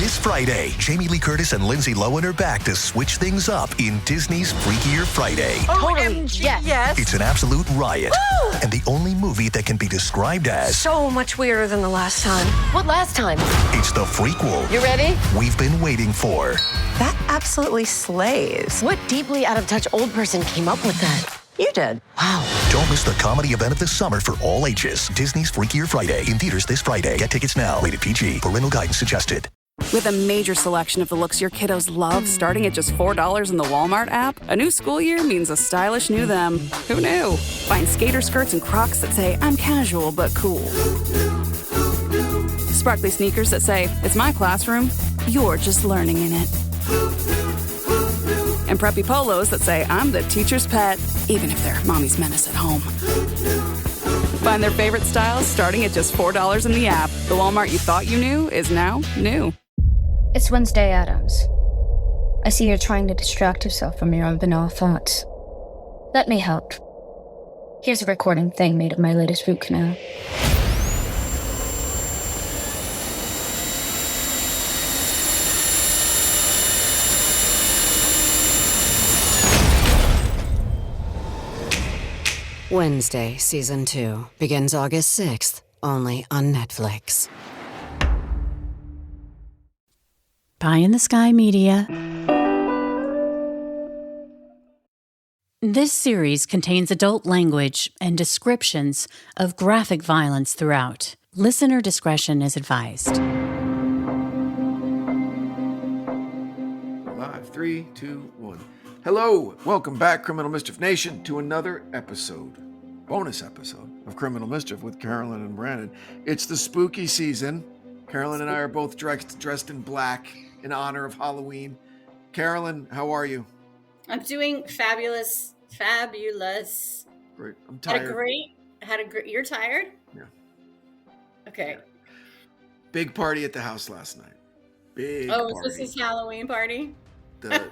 This Friday, Jamie Lee Curtis and Lindsay Lohan are back to switch things up in Disney's Freakier Friday. Totally, yes. It's an absolute riot, and the only movie that can be described as So much weirder than the last time. What last time? it's the frequel You ready? we've been waiting for. That absolutely slays. What deeply out of touch old person came up with that? You did. Wow. Don't miss the comedy event of the summer for all ages. Disney's Freakier Friday in theaters this Friday. Get tickets now. Rated PG. Parental guidance suggested. With a major selection of the looks your kiddos love, starting at just $4 in the Walmart app, a new school year means a stylish new them. Who knew? Find skater skirts and Crocs that say, I'm casual but cool. Sparkly sneakers that say, it's my classroom, you're just learning in it. And preppy polos that say, I'm the teacher's pet, even if they're mommy's menace at home. Find their favorite styles starting at just $4 in the app. The Walmart you thought you knew is now new. It's Wednesday, Adams. I see you're trying to distract yourself from your own banal thoughts. Let me help. Here's a recording thing made of my latest root canal. Wednesday, Season 2, begins August 6th, only on Netflix. Pie in the Sky Media. This series contains adult language and descriptions of graphic violence throughout. Listener discretion is advised. 5, 3, 2, 1. Hello, welcome back, Criminal Mischief Nation, to another bonus episode of Criminal Mischief with Carolyn and Branden. It's the spooky season. Carolyn and I are both dressed in black in honor of Halloween. Carolyn, how are you? I'm doing fabulous. Great. I'm tired. You're tired? Yeah. Okay. Big party at the house last night. Big Oh, party. is this his Halloween party? The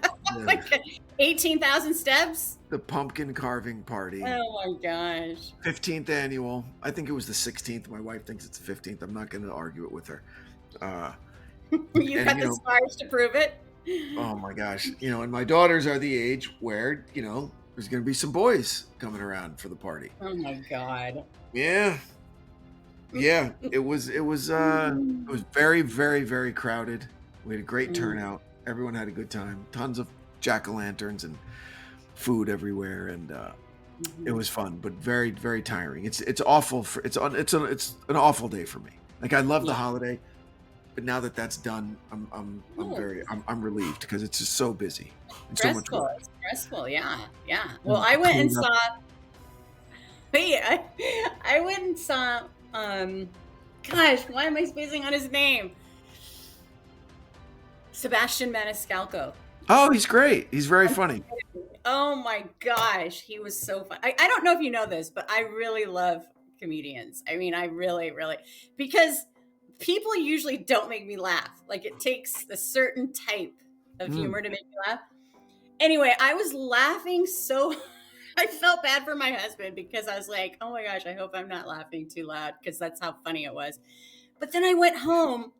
18,000 steps? The pumpkin carving party. Oh my gosh. 15th annual. I think it was the 16th. My wife thinks it's the 15th. I'm not going to argue it with her. You got the scars to prove it? Oh my gosh. And my daughters are the age where, there's going to be some boys coming around for the party. Oh my God. Yeah. Yeah. It was very, very, very crowded. We had a great turnout. Everyone had a good time. Tons of jack-o'-lanterns and food everywhere, and it was fun, but very, very tiring. It's awful. It's an awful day for me. Like, I love the holiday, but now that that's done, I'm relieved because it's just so busy. And so much work. It's stressful. Yeah. Well, I went and saw. I went and saw. Gosh, why am I spacing on his name? Sebastian Maniscalco. Oh, he's great. He's very funny. Oh my gosh, he was so fun. I don't know if you know this, but I really love comedians. I mean, I really, really, because people usually don't make me laugh. Like, it takes a certain type of humor to make me laugh. Anyway, I was laughing so I felt bad for my husband because I was like, oh my gosh, I hope I'm not laughing too loud because that's how funny it was. But then I went home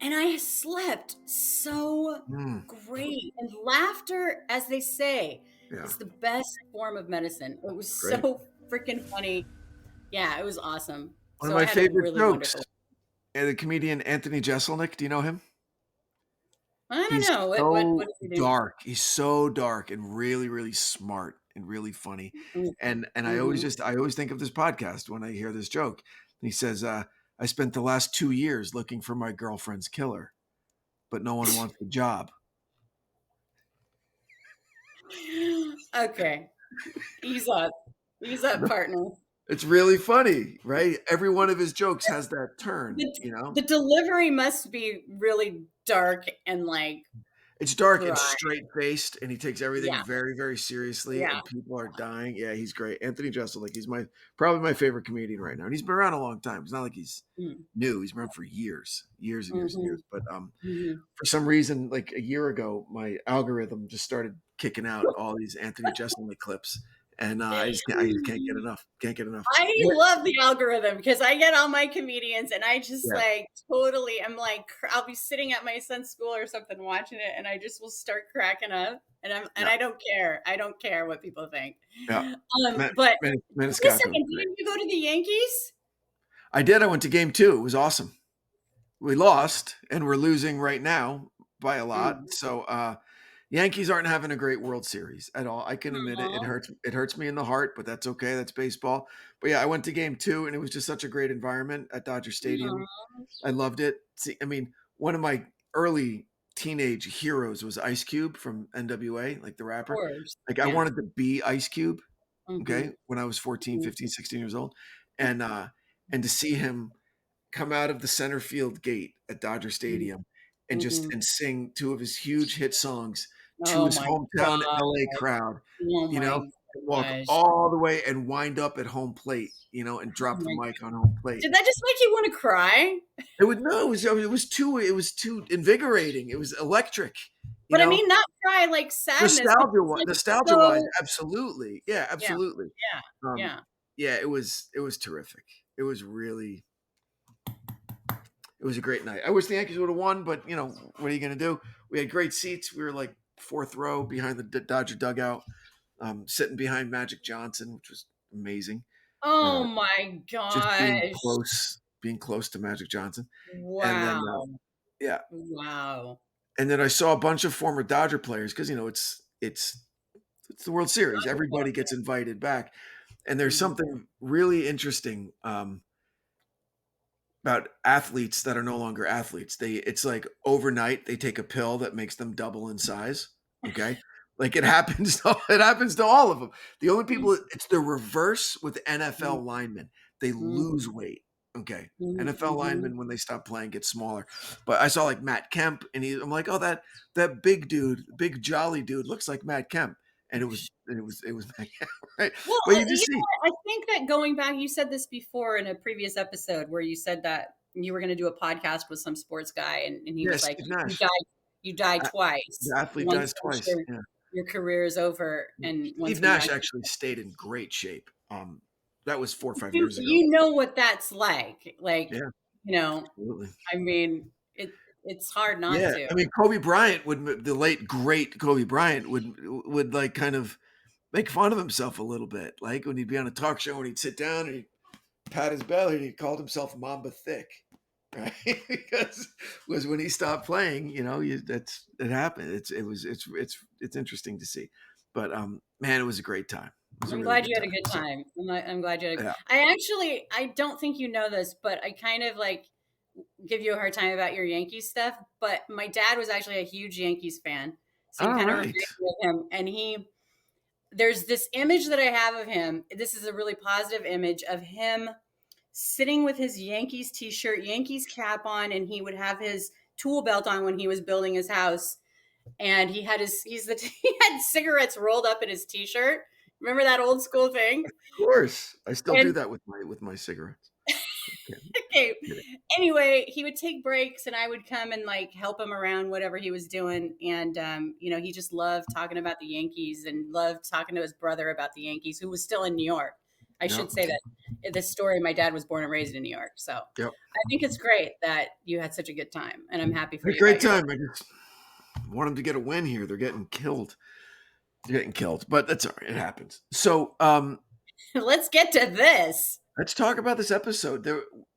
and I slept so great. And laughter, as they say, is the best form of medicine. It was so freaking funny. Yeah, it was awesome. One of my favorite jokes. The comedian Anthony Jeselnik. Do you know him? I don't know. What does he do? Dark. He's so dark and really, really smart and really funny. And I always think of this podcast when I hear this joke. He says, I spent the last 2 years looking for my girlfriend's killer, but no one wants the job. Okay. Ease up, partner. It's really funny, right? Every one of his jokes has that turn, The delivery must be really dark and like it's dark dry. And straight-faced, and he takes everything very, very seriously, and people are dying. Yeah, he's great. Anthony Jeselnik, he's probably my favorite comedian right now. And he's been around a long time. It's not like he's new. He's been around for years and years and years. But for some reason, like a year ago, my algorithm just started kicking out all these Anthony Jeselnik clips. And I just can't get enough. Can't get enough. I love the algorithm because I get all my comedians and I just like totally, I'm like, I'll be sitting at my son's school or something watching it and I just will start cracking up and I don't care. I don't care what people think. Yeah. But Maniscalco wait a second, didn't you go to the Yankees? I did. I went to game 2. It was awesome. We lost and we're losing right now by a lot. So Yankees aren't having a great World Series at all. I can admit it. It hurts me in the heart, but that's okay. That's baseball. But yeah, I went to game 2 and it was just such a great environment at Dodger Stadium. I loved it. See, I mean, one of my early teenage heroes was Ice Cube from NWA, like the rapper. Like I wanted to be Ice Cube, okay, when I was 14, 15, 16 years old. And to see him come out of the center field gate at Dodger Stadium and just and sing 2 of his huge hit songs to his hometown LA crowd, you know, walk all the way and wind up at home plate, you know, and drop the mic on home plate. Did that just make you want to cry? It was too invigorating. It was electric. But I mean, not cry like sadness. Nostalgia wise, absolutely. Yeah, absolutely. Yeah. Yeah, it was terrific. It was a great night. I wish the Yankees would have won, but you know, what are you going to do? We had great seats. We were like 4th row behind the Dodger dugout, sitting behind Magic Johnson, which was amazing. Oh my gosh. Just being close to Magic Johnson. Wow. And then, Wow. And then I saw a bunch of former Dodger players because, you know, it's the World Series. Everybody gets invited back. And there's something really interesting about athletes that are no longer athletes. It's like overnight they take a pill that makes them double in size. Okay. Like it happens to all of them. The only people, it's the reverse with NFL linemen. They lose weight. Okay. NFL linemen, when they stop playing, get smaller. But I saw like Matt Kemp and I'm like, oh, that big dude, big jolly dude looks like Matt Kemp. And it was Matt Kemp, right? Well, but you just see. I think that going back, you said this before in a previous episode where you said that you were going to do a podcast with some sports guy and he was like, you died twice. The athlete dies twice. Your career is over. And Steve Nash actually stayed in great shape. That was 4 or 5 years ago. You know what that's like. Like, you know, absolutely. I mean, it's hard not to. I mean, the late great Kobe Bryant would like kind of make fun of himself a little bit. Like when he'd be on a talk show and he'd sit down and he'd pat his belly and he called himself Mamba Thick, right? Because was when he stopped playing, you know, it happened. It's interesting to see, but man, it was a great time. I'm glad you had a good time. I'm glad you had a good time. I don't think you know this, but I kind of like give you a hard time about your Yankees stuff. But my dad was actually a huge Yankees fan. So you kind of relate with him. And there's this image that I have of him. This is a really positive image of him sitting with his Yankees t-shirt, Yankees cap on, and he would have his tool belt on when he was building his house. And he had he had cigarettes rolled up in his t-shirt. Remember that old school thing? Of course. I still do that with my cigarettes. Okay. Anyway, he would take breaks and I would come and like help him around whatever he was doing. And, you know, he just loved talking about the Yankees and loved talking to his brother about the Yankees, who was still in New York. I should say that in this story, my dad was born and raised in New York. So I think it's great that you had such a good time and I'm happy for you. Great time. I just want them to get a win here. They're getting killed. But that's all right. It happens. So let's get to this. Let's talk about this episode.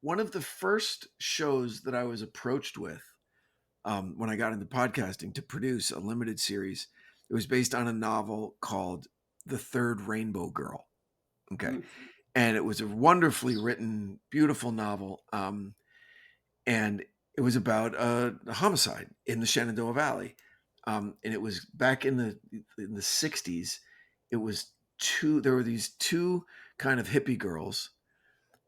One of the first shows that I was approached with when I got into podcasting to produce a limited series. It was based on a novel called The Third Rainbow Girl. Okay. And it was a wonderfully written, beautiful novel. And it was about a homicide in the Shenandoah Valley. And it was back in the 60s. There were these 2 kind of hippie girls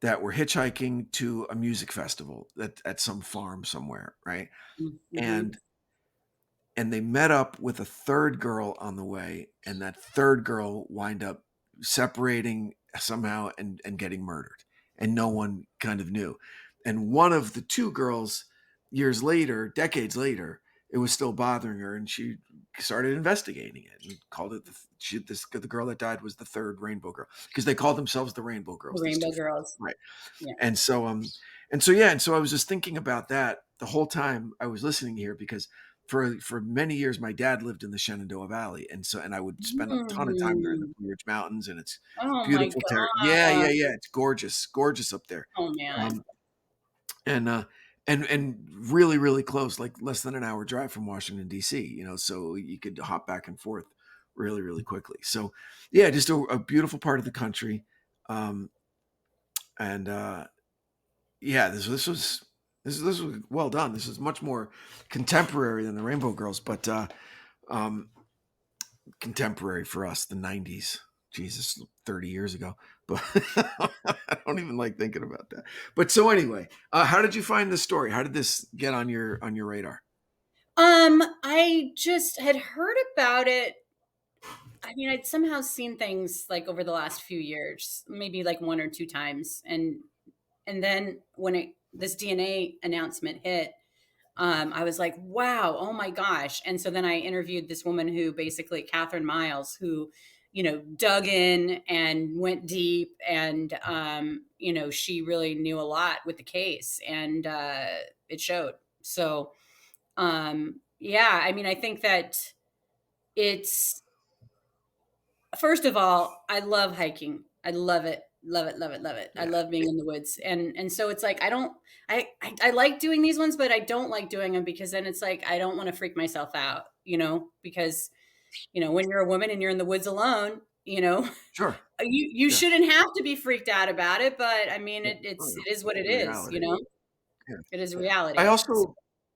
that were hitchhiking to a music festival at some farm somewhere, right? And they met up with a third girl on the way, and that third girl wind up separating somehow and getting murdered, and no one kind of knew. And one of the 2 girls, decades later, it was still bothering her, and she started investigating it and called it the girl that died was the third Rainbow Girl, because they called themselves the Rainbow Girls. The Rainbow Girls. Right. Yeah. And so I was just thinking about that the whole time I was listening here, because for many years my dad lived in the Shenandoah Valley, and I would spend a ton of time there in the Blue Ridge Mountains, and it's Oh my beautiful God. yeah, it's gorgeous up there. Oh man. And really, really close, like less than an hour drive from Washington, D.C., so you could hop back and forth really, really quickly. So yeah, just a beautiful part of the country. And yeah, this was well done. This is much more contemporary than the Rainbow Girls, but contemporary for us, the 90s. Jesus, 30 years ago. But I don't even like thinking about that. But so anyway, how did you find this story? How did this get on your radar? I just had heard about it. I mean, I'd somehow seen things like over the last few years, maybe like one or two times. And then when this DNA announcement hit, I was like, wow, oh my gosh. And so then I interviewed this woman who basically, Catherine Miles, who, dug in and went deep, and, she really knew a lot with the case, and it showed. So, yeah, I mean, I think that it's, first of all, I love hiking. I love it. Love it, love it, love it. I love being in the woods. And so it's like I like doing these ones, but I don't like doing them because then it's like I don't want to freak myself out, because when you're a woman and you're in the woods alone, Sure. you shouldn't have to be freaked out about it, but I mean it is what it is, reality. It is reality.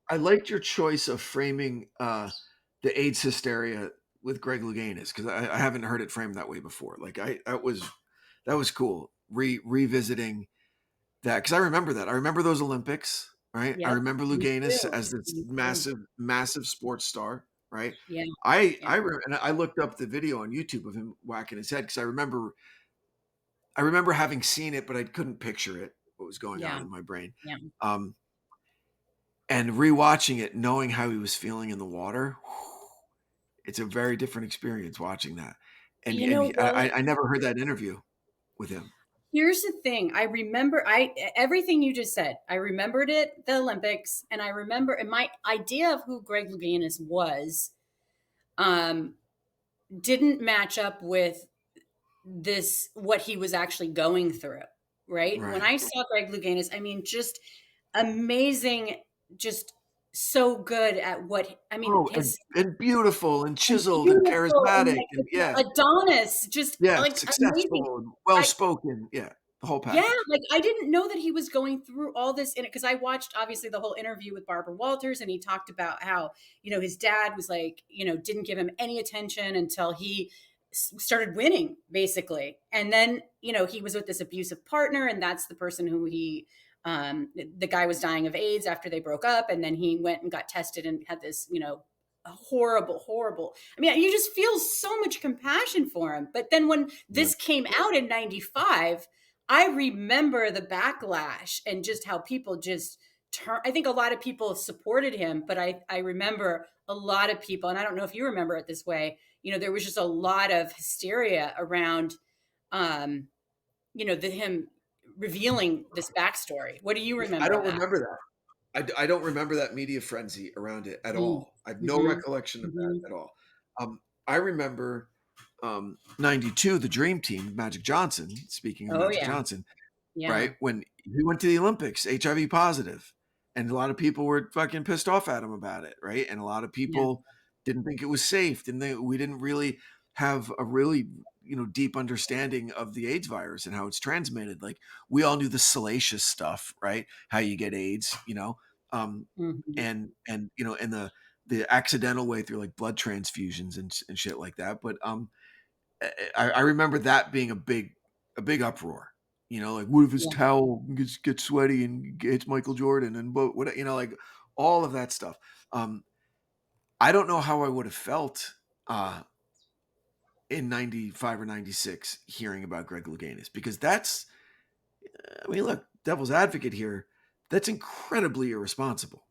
I liked your choice of framing the AIDS hysteria with Greg Louganis, because I haven't heard it framed that way before. Like that was cool. Revisiting that, because I remember that. I remember those Olympics, right? Yep. I remember Me Louganis too. as this Me too. massive sports star, right? Yeah. And I looked up the video on YouTube of him whacking his head, because I remember having seen it, but I couldn't picture it, what was going on in my brain. Yeah. And rewatching it, knowing how he was feeling in the water, it's a very different experience watching that. And, I never heard that interview with him. Here's the thing. I remember everything you just said. I remembered it, the Olympics, and I remember, and my idea of who Greg Louganis was didn't match up with what he was actually going through, right? When I saw Greg Louganis, I mean, just amazing, just so good at what, I mean, and beautiful and chiseled and charismatic and Adonis, just like successful amazing. and well-spoken. The whole package. Yeah, like I didn't know that he was going through all this in it, because I watched obviously the whole interview with Barbara Walters, and he talked about how, his dad was like, didn't give him any attention until he started winning, basically. And then, he was with this abusive partner, and that's the person who the guy was dying of AIDS after they broke up. And then he went and got tested and had this, horrible. I mean, you just feel so much compassion for him. But then when this came out in 95, I remember the backlash and just how people just I think a lot of people supported him, but I remember a lot of people, and I don't know if you remember it this way, there was just a lot of hysteria around, him revealing this backstory. What do you remember? I don't remember that. I don't remember that media frenzy around it at all. I have no recollection of that at all. I remember 92, the Dream Team, Magic Johnson, speaking of Magic Johnson, right? When he went to the Olympics, HIV positive, and a lot of people were fucking pissed off at him about it, right? And a lot of people didn't think it was safe. We didn't really have a really, deep understanding of the AIDS virus and how it's transmitted. Like, we all knew the salacious stuff, right? How you get AIDS, and the accidental way through like blood transfusions and shit like that. But I remember that being a big uproar. Like, what if his towel gets sweaty and hits Michael Jordan and what like all of that stuff. I don't know how I would have felt in 95 or 96 hearing about Greg Louganis, because that's, I mean, look, devil's advocate here, that's incredibly irresponsible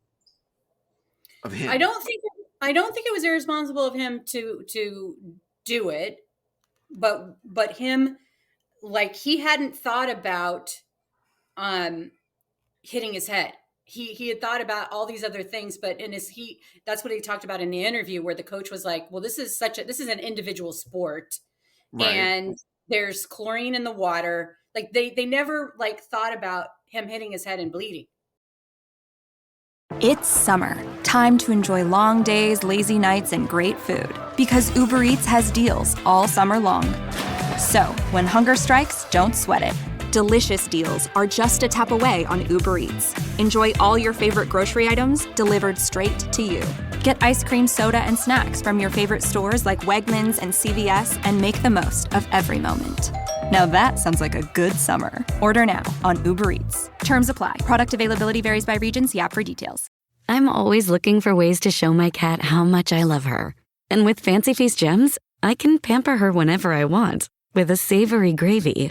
of him. I don't think I don't think it was irresponsible of him to do it, but him, like, he hadn't thought about hitting his head. He had thought about all these other things, but that's what he talked about in the interview, where the coach was like, well, this is an individual sport, Right. and there's chlorine in the water. Like, they never like thought about him hitting his head and bleeding. It's summer, time to enjoy long days, lazy nights, and great food. Because Uber Eats has deals all summer long. So, when hunger strikes, don't sweat it. Delicious deals are just a tap away on Uber Eats. Enjoy all your favorite grocery items delivered straight to you. Get ice cream, soda, and snacks from your favorite stores like Wegmans and CVS, and make the most of every moment. Now that sounds like a good summer. Order now on Uber Eats. Terms apply. Product availability varies by region. See app for details. I'm always looking for ways to show my cat how much I love her. And with Fancy Feast Gems, I can pamper her whenever I want with a savory gravy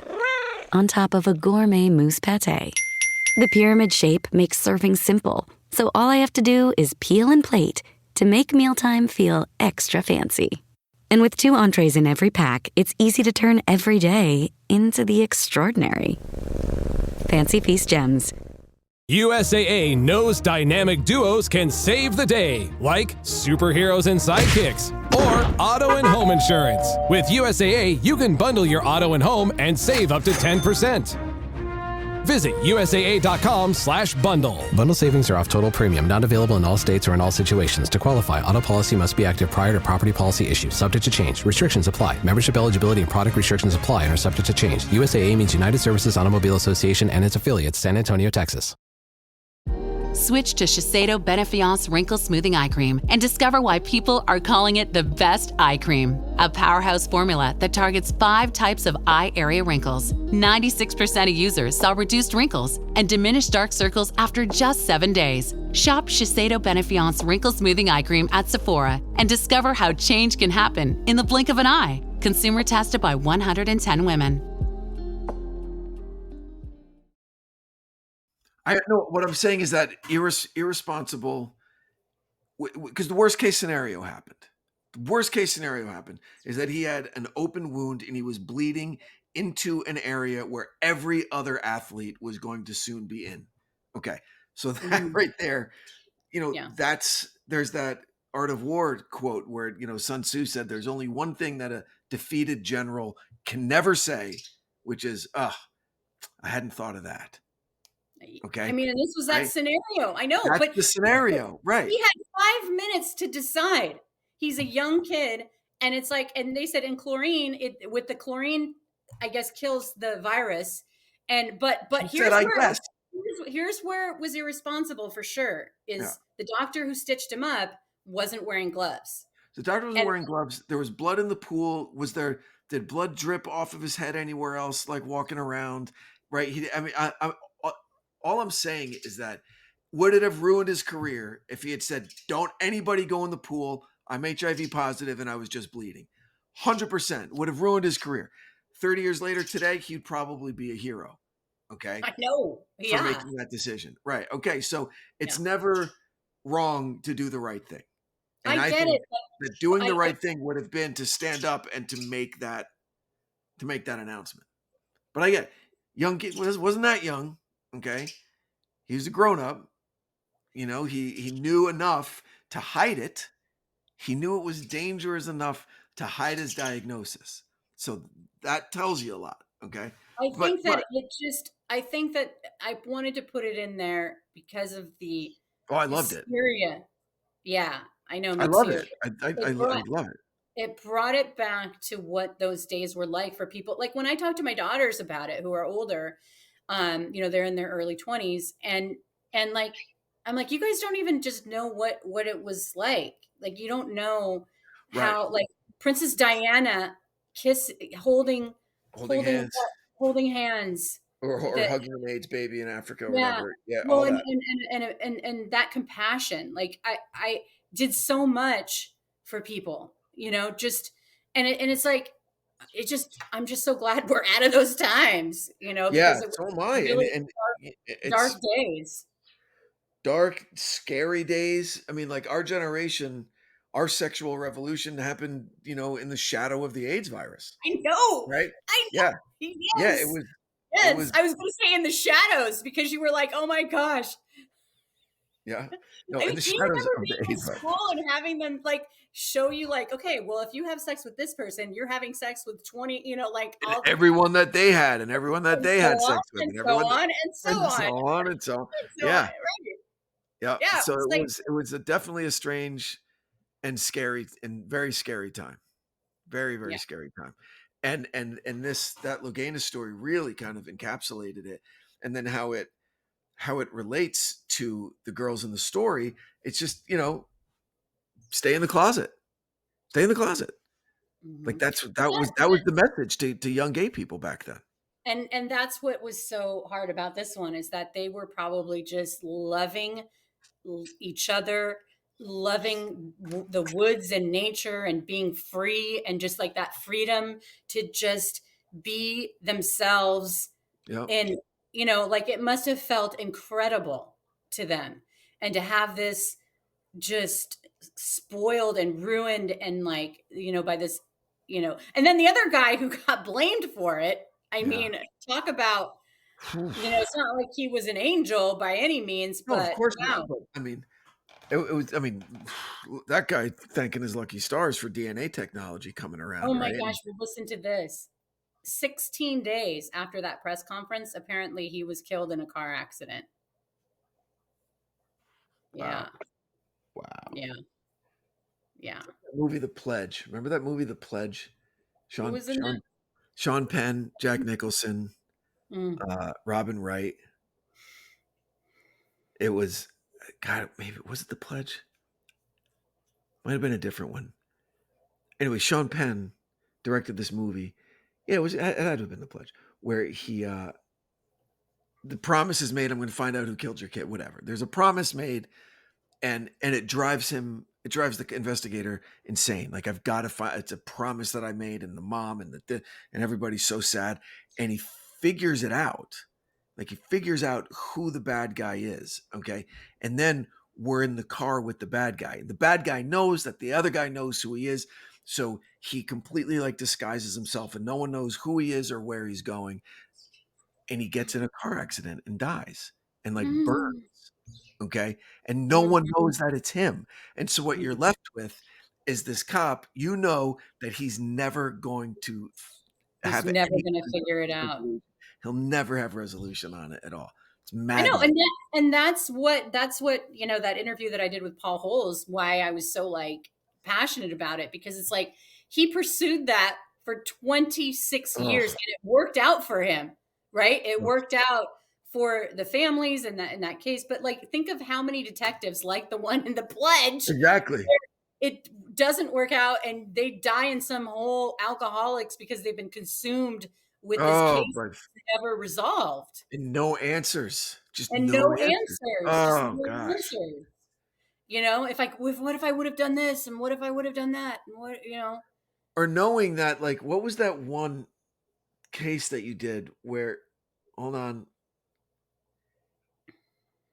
on top of a gourmet mousse pâté. The pyramid shape makes serving simple, so all I have to do is peel and plate to make mealtime feel extra fancy. And with 2 entrees in every pack, it's easy to turn every day into the extraordinary. Fancy Feast Gems. USAA knows dynamic duos can save the day, like superheroes and sidekicks, or auto and home insurance. With USAA, you can bundle your auto and home and save up to 10%. Visit USAA.com/bundle. Bundle savings are off total premium, not available in all states or in all situations. To qualify, auto policy must be active prior to property policy issue, subject to change. Restrictions apply. Membership eligibility and product restrictions apply and are subject to change. USAA means United Services Automobile Association and its affiliates, San Antonio, Texas. Switch to Shiseido Benefiance Wrinkle Smoothing Eye Cream and discover why people are calling it the best eye cream. A powerhouse formula that targets 5 types of eye area wrinkles. 96% of users saw reduced wrinkles and diminished dark circles after just 7 days. Shop Shiseido Benefiance Wrinkle Smoothing Eye Cream at Sephora and discover how change can happen in the blink of an eye. Consumer tested by 110 women. I know what I'm saying is that irresponsible, because the worst case scenario happened. The worst case scenario happened is that he had an open wound and he was bleeding into an area where every other athlete was going to soon be in. Okay. So that right there, there's that Art of War quote where, Sun Tzu said, there's only one thing that a defeated general can never say, which is, I hadn't thought of that. Okay. I mean, and this was that scenario. I know, but the scenario, right? He had 5 minutes to decide. He's a young kid, and it's like, and they said in chlorine, with the chlorine, I guess kills the virus. And but here's where it was irresponsible for sure. The doctor who stitched him up wasn't wearing gloves. The doctor wasn't wearing gloves. There was blood in the pool. Did blood drip off of his head anywhere else, like walking around? Right. All I'm saying is that would it have ruined his career if he had said, don't anybody go in the pool. I'm HIV positive and I was just bleeding. 100% would have ruined his career. 30 years later today, he'd probably be a hero. Okay. I know. Yeah. For making that decision. Right. Okay. So it's never wrong to do the right thing. And I get think that doing the right thing would have been to stand up and to make that announcement. But I get it. Young kid wasn't that young. Okay. He was a grown-up. He knew enough to hide it. He knew it was dangerous enough to hide his diagnosis. So that tells you a lot. Okay. I think that I wanted to put it in there because of the I loved it. Yeah, I know. I love it. I love it. It brought it back to what those days were like for people. Like when I talk to my daughters about it, who are older, they're in their early 20s, and like, I'm like, you guys don't even just know what it was like. Like, you don't know how, like, Princess Diana holding hands. Or hugging an AIDS baby in Africa or whatever. Yeah. Well, all that. And that compassion, like I did so much for people, it's like, I'm just so glad we're out of those times, because so am I. Really and dark days. Dark, scary days. I mean, like our generation our sexual revolution happened, in the shadow of the AIDS virus, I know. right? I know. Yeah. Yeah, Yes. it Yes. was I was going to say in the shadows because you were like, oh my gosh. yeah. No, I in mean, the do you shadows remember of the being in AIDS virus. school and having them like show you like, okay, well, if you have sex with this person, you're having sex with 20, like And all everyone that they had and everyone that and they so had on sex with and and so everyone that on and so and on so on and so on. and so on. Yeah. Right. Yeah. Yeah. So It's like, it was definitely a strange and scary and very scary time. Very, very yeah. scary time. And that Loganis story really kind of encapsulated it. And then how it relates to the girls in the story, it's just, stay in the closet. Stay in the closet. Like Mhm. that was the message to young gay people back then. And that's what was so hard about this one is that they were probably just loving each other, loving the woods and nature and being free and just like that freedom to just be themselves. Yeah. And like it must have felt incredible to them, and to have this just spoiled and ruined and like by this, and then the other guy who got blamed for it. I Yeah. mean, talk about, it's not like he was an angel by any means, No, of but course not. wow. But I mean, it was. I mean, that guy thanking his lucky stars for DNA technology coming Oh around, my right? gosh, well, listen to this. 16 days after that press conference, apparently he was killed in a car accident. Yeah. Wow. Yeah. Yeah. Movie The Pledge. Remember that movie The Pledge? Who was in that? Sean Penn, Jack Nicholson, Robin Wright. It was, God, maybe was it The Pledge? Might have been a different one. Anyway, Sean Penn directed this movie. Yeah, it had to have been The Pledge, where he the promise is made, I'm going to find out who killed your kid, whatever. There's a promise made, and it drives the investigator insane. Like, I've got to find, it's a promise that I made, and the mom and and everybody's so sad, and he figures it out. Like, he figures out who the bad guy is, okay? And then we're in the car with the bad guy. The bad guy knows that the other guy knows who he is, so he completely like disguises himself, and no one knows who he is or where he's going. And he gets in a car accident and dies and like burns. Okay. And no one knows that it's him. And so what you're left with is this cop, that he's never going to He's have never any going to figure it out. He'll never have resolution on it at all. It's I know. maddening. And that's what, that interview that I did with Paul Holes, why I was so like passionate about it, because it's like, he pursued that for 26 years and it worked out for him, right? It worked out for the families in that case. But like, think of how many detectives like the one in The Pledge. Exactly. It doesn't work out and they die in some hole, alcoholics, because they've been consumed with this case never resolved. And no answers. And no answers. Oh, no gosh. answers. What if I would have done this, and what if I would have done that, and what. Or knowing that, like, what was that one case that you did where, hold on,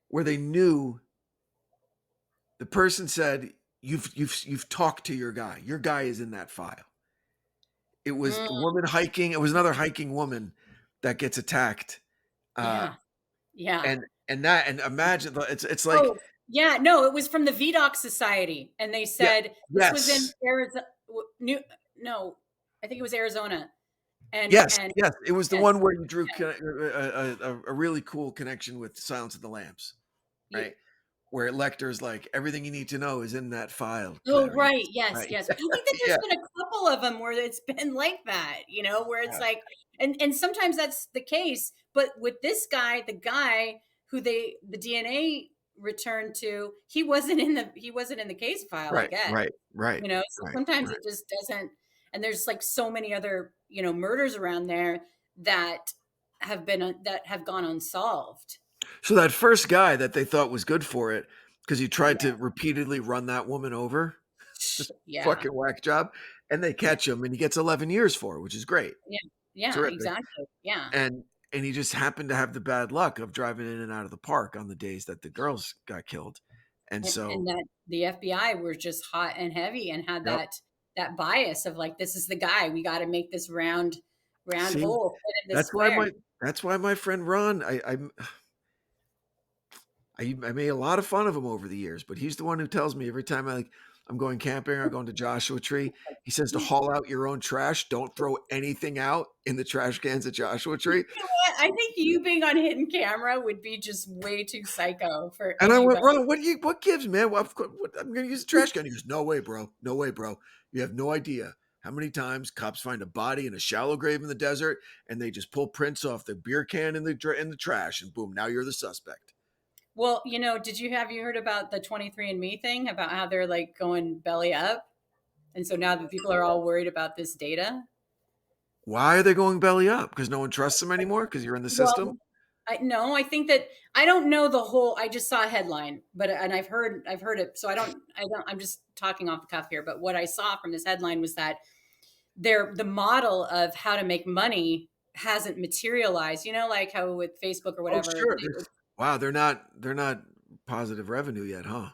where they knew the person said, you've talked to your guy. Your guy is in that file. It was the woman hiking. It was another hiking woman that gets attacked. Yeah. And imagine it's like, no, it was from the VDOC Society, and they said this was in Arizona. No, I think it was Arizona. And yes, it was the one where you drew a really cool connection with Silence of the Lambs, right? Where Lecter's like, everything you need to know is in that file. Oh, right. Yes. Right. Yes. I think that there's been a couple of them where it's been like that, where it's like, and sometimes that's the case, but with this guy, the guy who the DNA returned to, he wasn't in the case file, I guess. Right. So sometimes it just doesn't, and there's like so many other, murders around there that have gone unsolved. So that first guy that they thought was good for it, because he tried to repeatedly run that woman over, just fucking whack job, and they catch him, and he gets 11 years for it, which is great. Yeah, Terrific. exactly. Yeah. And he just happened to have the bad luck of driving in and out of the park on the days that the girls got killed, And so and that the FBI were just hot and heavy and had yep. that bias of like, this is the guy, we got to make this round See, hole fit in this that's why square. my friend Ron, I made a lot of fun of him over the years, but he's the one who tells me every time I'm going camping or going to Joshua Tree, he says to haul out your own trash. Don't throw anything out in the trash cans at Joshua Tree. You know what? I think you being on hidden camera would be just way too psycho for And I went, anybody. Ron, what gives, man? Well, I'm going to use the trash can. He goes, no way, bro. No way, bro. You have no idea how many times cops find a body in a shallow grave in the desert and they just pull prints off the beer can in the trash and boom, now you're the suspect. Well, have you heard about the 23andMe thing about how they're like going belly up? And so now that people are all worried about this data. Why are they going belly up? Because no one trusts them anymore? Because you're in the system? I think that I don't know the whole, I just saw a headline, and I've heard it. So I'm just talking off the cuff here. But what I saw from this headline was that the model of how to make money hasn't materialized, like how with Facebook or whatever. Oh, sure. Wow. They're not positive revenue yet, huh?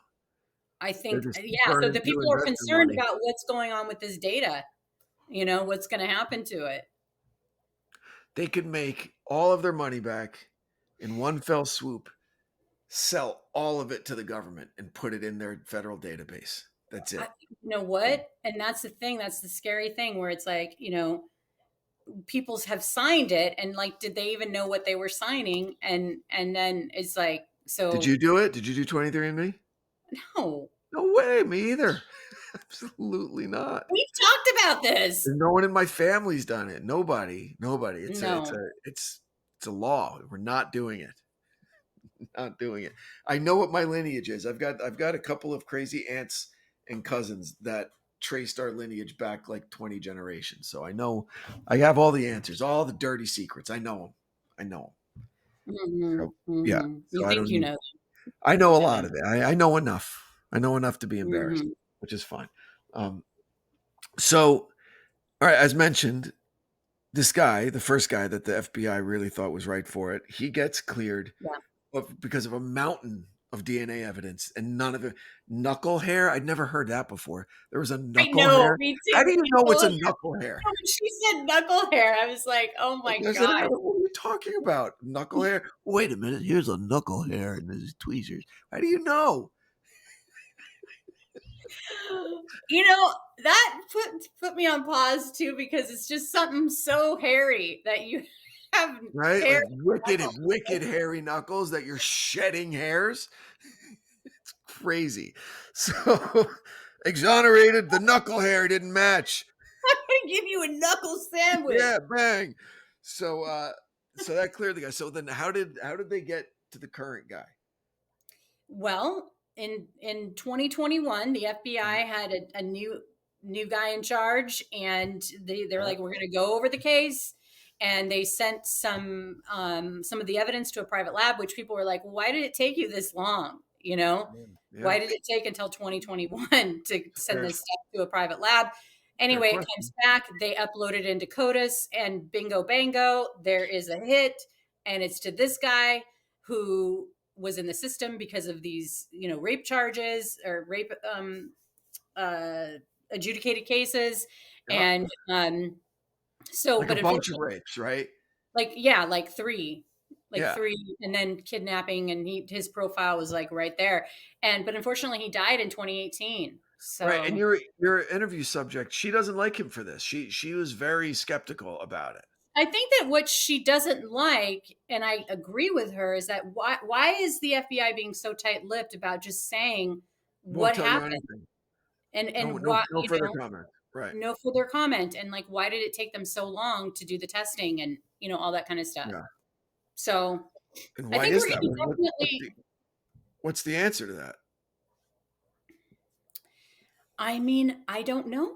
I think, yeah. So the people are concerned about what's going on with this data, what's going to happen to it. They could make all of their money back in one fell swoop, sell all of it to the government and put it in their federal database. That's it. You know what? And that's the thing. That's the scary thing where it's like, people have signed it and like, did they even know what they were signing? And then it's like, so. Did you do it? Did you do 23andMe? No. No way. Me either. Absolutely not. We've talked about this. No one in my family's done it. Nobody. It's a law. We're not doing it. Not doing it. I know what my lineage is. I've got a couple of crazy aunts and cousins that traced our lineage back like 20 generations. So I know I have all the answers, all the dirty secrets. I know them. Mm-hmm. So, yeah. You think you know? I know a lot of it. I know enough. I know enough to be embarrassed, which is fine. So, all right, as mentioned, this guy, the first guy that the FBI really thought was right for it, he gets cleared because of a mountain of DNA evidence and none of it. Knuckle hair? I'd never heard that before. There was a knuckle hair. Me too. How do you know it's a knuckle hair? When she said knuckle hair, I was like, oh my God. What are you talking about? Knuckle hair? Wait a minute. Here's a knuckle hair and there's tweezers. How do you know? That put me on pause too, because it's just something so hairy that you have right, like wicked hairy knuckles that you're shedding hairs. It's crazy. So exonerated. The knuckle hair didn't match. I'm gonna give you a knuckle sandwich. Yeah, bang. So that cleared the guy. So then how did they get to the current guy? Well, in 2021, the FBI had a new guy in charge, and they're like, we're going to go over the case, and they sent some of the evidence to a private lab, which people were like, why did it take you this long? Why did it take until 2021 to send this stuff to a private lab? Anyway, it comes back. They upload it into CODIS, and bingo bango, there is a hit, and it's to this guy who was in the system because of these, rape charges or rape adjudicated cases. And so, like but a bunch of rapes, right? Like three, and then kidnapping, and his profile was like right there. But unfortunately he died in 2018. So right. And your interview subject, she doesn't like him for this. She was very skeptical about it. I think that what she doesn't like, and I agree with her, is that why is the FBI being so tight-lipped about just saying what happened? And no further comment. Right. No further comment. And like, why did it take them so long to do the testing and all that kind of stuff? Yeah. So and why is that? What's the answer to that? I mean, I don't know.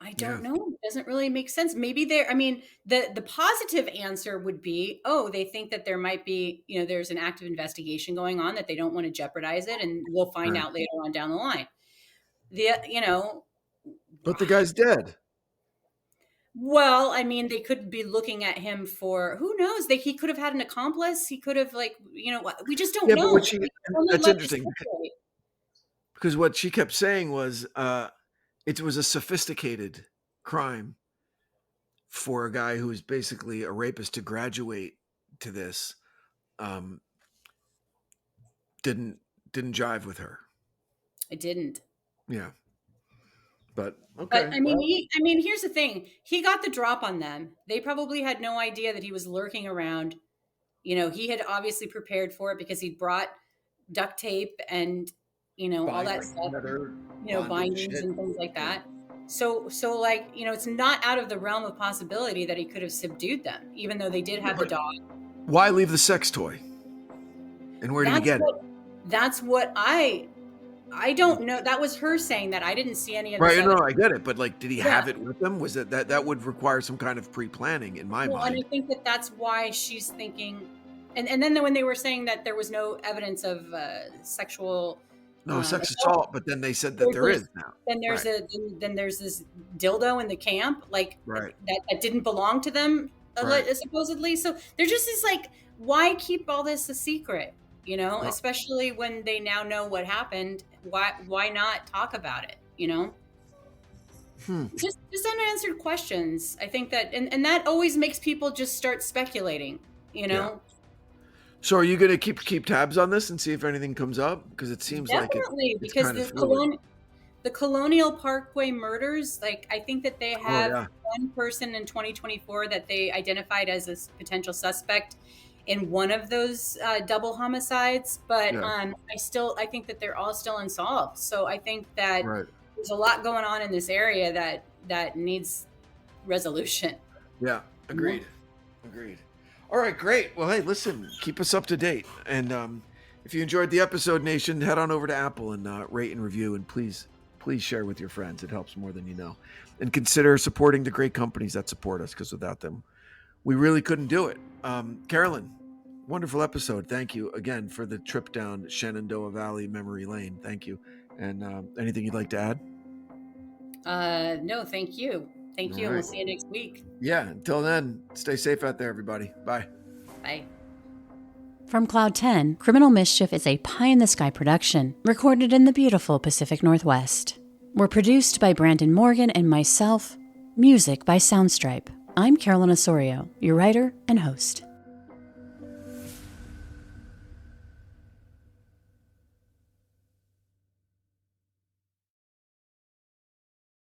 I don't know. It doesn't really make sense. Maybe the positive answer would be, they think that there might be, there's an active investigation going on, that they don't want to jeopardize it. And we'll find out later on down the line. But the guy's dead. Well, they could be looking at him for, who knows? He could have had an accomplice. He could have we just don't know. But that's interesting. Because what she kept saying was it was a sophisticated crime for a guy who is basically a rapist to graduate to this. Didn't jive with her. It didn't. Yeah. But okay. But I mean, here's the thing. He got the drop on them. They probably had no idea that he was lurking around. You know, he had obviously prepared for it because he brought duct tape and, you know, all that stuff, you know, bindings and things like that. So like, you know, it's not out of the realm of possibility that he could have subdued them, even though they did have the dog. Why leave the sex toy? And where did he get it? That's what I don't know. That was her saying that. I didn't see any of Right, no, I get it. But like, did he have it with him? Was it that would require some kind of pre-planning in my mind? And I think that's why she's thinking. And then when they were saying that there was no evidence of sexual sex assault, but then they said that there is now. Then there's then there's this dildo in the camp, like that didn't belong to them, supposedly. So there just is like, why keep all this a secret? You know, especially when they now know what happened. Why not talk about it? You know, just unanswered questions. I think that, and that always makes people just start speculating. You know. Yeah. So are you going to keep tabs on this and see if anything comes up? Because it seems definitely like because the Colonial Parkway murders, like I think that they have one person in 2024 that they identified as a potential suspect in one of those double homicides, but I think that they're all still unsolved. So I think that there's a lot going on in this area that needs resolution. Yeah, agreed. All right, great. Well, hey, listen, keep us up to date. And if you enjoyed the episode, Nation, head on over to Apple and rate and review. And please share with your friends. It helps more than you know. And consider supporting the great companies that support us, because without them, we really couldn't do it. Carolyn, wonderful episode. Thank you again for the trip down Shenandoah Valley memory lane. Thank you. And anything you'd like to add? No, thank you. Thank you. And we'll see you next week. Yeah. Until then, stay safe out there, everybody. Bye. Bye. From Cloud 10, Criminal Mischief is a pie-in-the-sky production recorded in the beautiful Pacific Northwest. We're produced by Brandon Morgan and myself. Music by Soundstripe. I'm Carolyn Osorio, your writer and host.